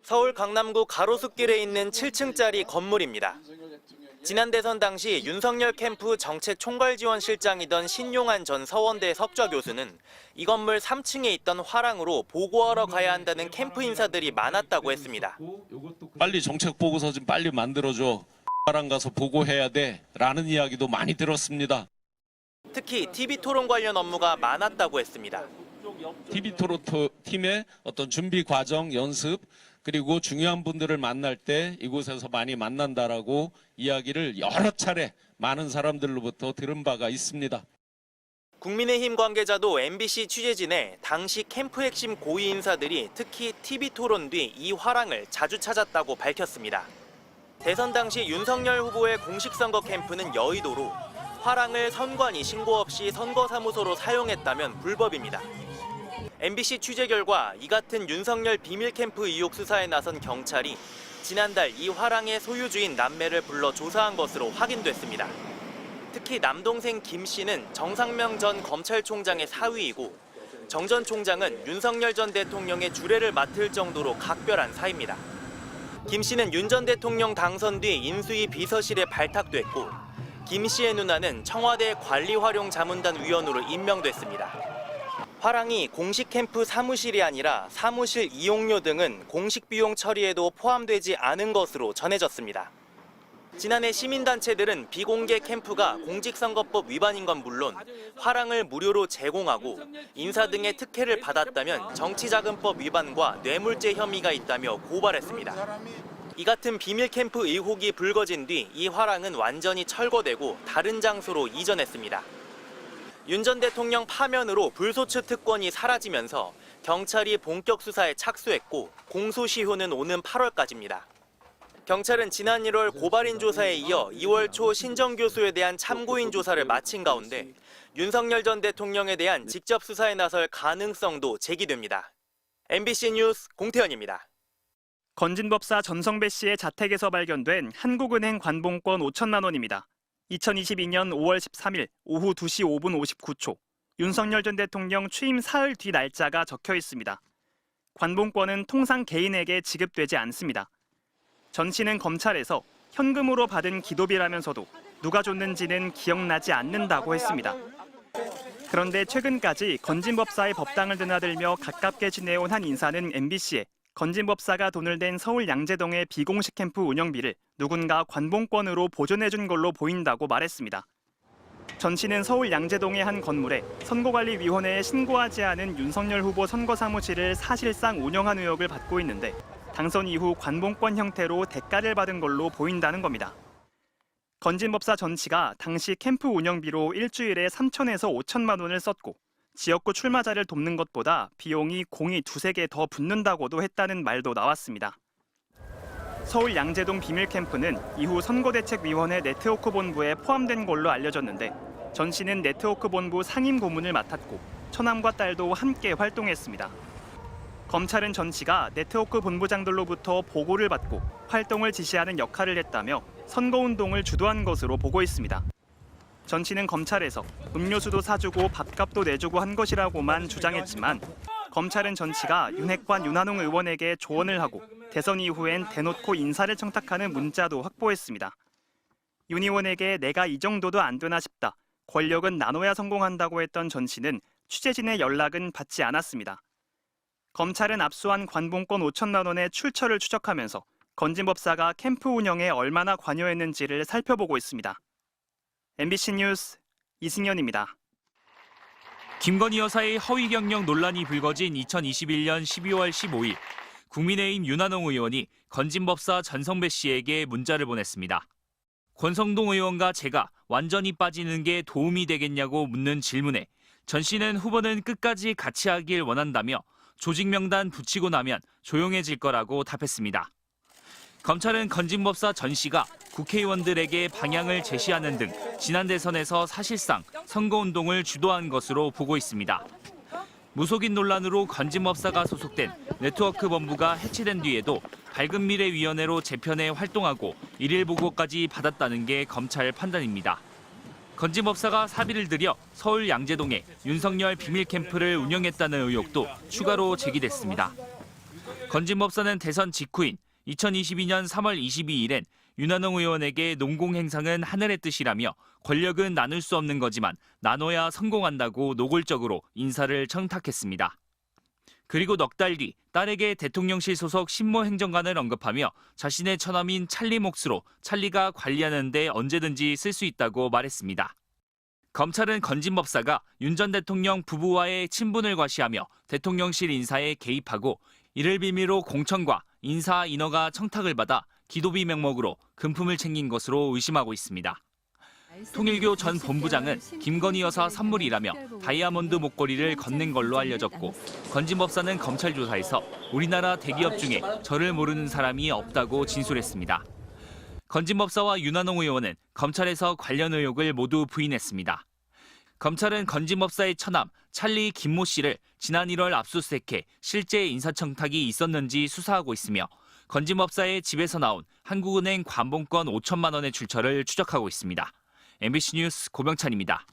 서울 강남구 가로수길에 있는 7층짜리 건물입니다. 지난 대선 당시 윤석열 캠프 정책총괄지원실장이던 신용한 전 서원대 석좌 교수는 이 건물 3층에 있던 화랑으로 보고하러 가야 한다는 캠프 인사들이 많았다고 했습니다. 빨리 정책 보고서 좀 빨리 만들어줘. 화랑 가서 보고해야 돼. 라는 이야기도 많이 들었습니다. 특히 TV 토론 관련 업무가 많았다고 했습니다. TV 토론 팀의 어떤 준비 과정, 연습, 그리고 중요한 분들을 만날 때 이곳에서 많이 만난다라고 이야기를 여러 차례 많은 사람들로부터 들은 바가 있습니다. 국민의힘 관계자도 MBC 취재진에 당시 캠프 핵심 고위 인사들이 특히 TV 토론 뒤 이 화랑을 자주 찾았다고 밝혔습니다. 대선 당시 윤석열 후보의 공식 선거 캠프는 여의도로 화랑을 선관위 신고 없이 선거사무소로 사용했다면 불법입니다. MBC 취재 결과 이 같은 윤석열 비밀 캠프 의혹 수사에 나선 경찰이 지난달 이 화랑의 소유주인 남매를 불러 조사한 것으로 확인됐습니다. 특히 남동생 김 씨는 정상명 전 검찰총장의 사위이고 정 전 총장은 윤석열 전 대통령의 주례를 맡을 정도로 각별한 사이입니다. 김 씨는 윤 전 대통령 당선 뒤 인수위 비서실에 발탁됐고 김 씨의 누나는 청와대 관리활용자문단 위원으로 임명됐습니다. 화랑이 공식 캠프 사무실이 아니라 사무실 이용료 등은 공식 비용 처리에도 포함되지 않은 것으로 전해졌습니다. 지난해 시민단체들은 비공개 캠프가 공직선거법 위반인 건 물론 화랑을 무료로 제공하고 인사 등의 특혜를 받았다면 정치자금법 위반과 뇌물죄 혐의가 있다며 고발했습니다. 이 같은 비밀 캠프 의혹이 불거진 뒤 이 화랑은 완전히 철거되고 다른 장소로 이전했습니다. 윤 전 대통령 파면으로 불소추 특권이 사라지면서 경찰이 본격 수사에 착수했고 공소시효는 오는 8월까지입니다. 경찰은 지난 1월 고발인 조사에 이어 2월 초 신정 교수에 대한 참고인 조사를 마친 가운데 윤석열 전 대통령에 대한 직접 수사에 나설 가능성도 제기됩니다. MBC 뉴스 공태현입니다. 건진법사 전성배 씨의 자택에서 발견된 한국은행 관봉권 5천만 원입니다. 2022년 5월 13일 오후 2시 5분 59초 윤석열 전 대통령 취임 사흘 뒤 날짜가 적혀 있습니다. 관봉권은 통상 개인에게 지급되지 않습니다. 전 씨는 검찰에서 현금으로 받은 기도비라면서도 누가 줬는지는 기억나지 않는다고 했습니다. 그런데 최근까지 건진법사의 법당을 드나들며 가깝게 지내온 한 인사는 MBC에 건진법사가 돈을 댄 서울 양재동의 비공식 캠프 운영비를 누군가 관봉권으로 보존해준 걸로 보인다고 말했습니다. 전 씨는 서울 양재동의 한 건물에 선거관리위원회에 신고하지 않은 윤석열 후보 선거사무실을 사실상 운영한 의혹을 받고 있는데 당선 이후 관봉권 형태로 대가를 받은 걸로 보인다는 겁니다. 건진법사 전 씨가 당시 캠프 운영비로 일주일에 3천에서 5천만 원을 썼고 지역구 출마자를 돕는 것보다 비용이 공이 2~3개 더 붙는다고도 했다는 말도 나왔습니다. 서울 양재동 비밀 캠프는 이후 선거대책위원회 네트워크 본부에 포함된 걸로 알려졌는데 전 씨는 네트워크 본부 상임 고문을 맡았고 처남과 딸도 함께 활동했습니다. 검찰은 전 씨가 네트워크 본부장들로부터 보고를 받고 활동을 지시하는 역할을 했다며 선거운동을 주도한 것으로 보고 있습니다. 전 씨는 검찰에서 음료수도 사주고 밥값도 내주고 한 것이라고만 주장했지만 검찰은 전 씨가 윤핵관 윤한홍 의원에게 조언을 하고 대선 이후엔 대놓고 인사를 청탁하는 문자도 확보했습니다. 윤 의원에게 내가 이 정도도 안 되나 싶다. 권력은 나눠야 성공한다고 했던 전 씨는 취재진의 연락은 받지 않았습니다. 검찰은 압수한 관봉권 5천만 원의 출처를 추적하면서 건진법사가 캠프 운영에 얼마나 관여했는지를 살펴보고 있습니다. MBC 뉴스 이승현입니다. 김건희 여사의 허위 경력 논란이 불거진 2021년 12월 15일 국민의힘 윤한홍 의원이 건진법사 전성배 씨에게 문자를 보냈습니다. 권성동 의원과 제가 완전히 빠지는 게 도움이 되겠냐고 묻는 질문에 전 씨는 후보는 끝까지 같이 하길 원한다며 조직 명단 붙이고 나면 조용해질 거라고 답했습니다. 검찰은 건진법사 전 씨가 국회의원들에게 방향을 제시하는 등 지난 대선에서 사실상 선거운동을 주도한 것으로 보고 있습니다. 무속인 논란으로 건진법사가 소속된 네트워크 본부가 해체된 뒤에도 밝은미래위원회로 재편해 활동하고 일일 보고까지 받았다는 게 검찰 판단입니다. 건진법사가 사비를 들여 서울 양재동에 윤석열 비밀 캠프를 운영했다는 의혹도 추가로 제기됐습니다. 건진법사는 대선 직후인 2022년 3월 22일엔 윤한홍 의원에게 농공행상은 하늘의 뜻이라며 권력은 나눌 수 없는 거지만 나눠야 성공한다고 노골적으로 인사를 청탁했습니다. 그리고 넉 달 뒤 딸에게 대통령실 소속 신모 행정관을 언급하며 자신의 처남인 찰리 몫으로 찰리가 관리하는 데 언제든지 쓸 수 있다고 말했습니다. 검찰은 건진법사가 윤 전 대통령 부부와의 친분을 과시하며 대통령실 인사에 개입하고 이를 빌미로 공천과 인사 인허가 청탁을 받아 기도비 명목으로 금품을 챙긴 것으로 의심하고 있습니다. 통일교 전 본부장은 김건희 여사 선물이라며 다이아몬드 목걸이를 건넨 걸로 알려졌고 건진법사는 검찰 조사에서 우리나라 대기업 중에 저를 모르는 사람이 없다고 진술했습니다. 건진법사와 윤한홍 의원은 검찰에서 관련 의혹을 모두 부인했습니다. 검찰은 건진법사의 처남 찰리 김모 씨를 지난 1월 압수수색해 실제 인사청탁이 있었는지 수사하고 있으며 건진법사의 집에서 나온 한국은행 관봉권 5천만 원의 출처를 추적하고 있습니다. MBC 뉴스 고병찬입니다.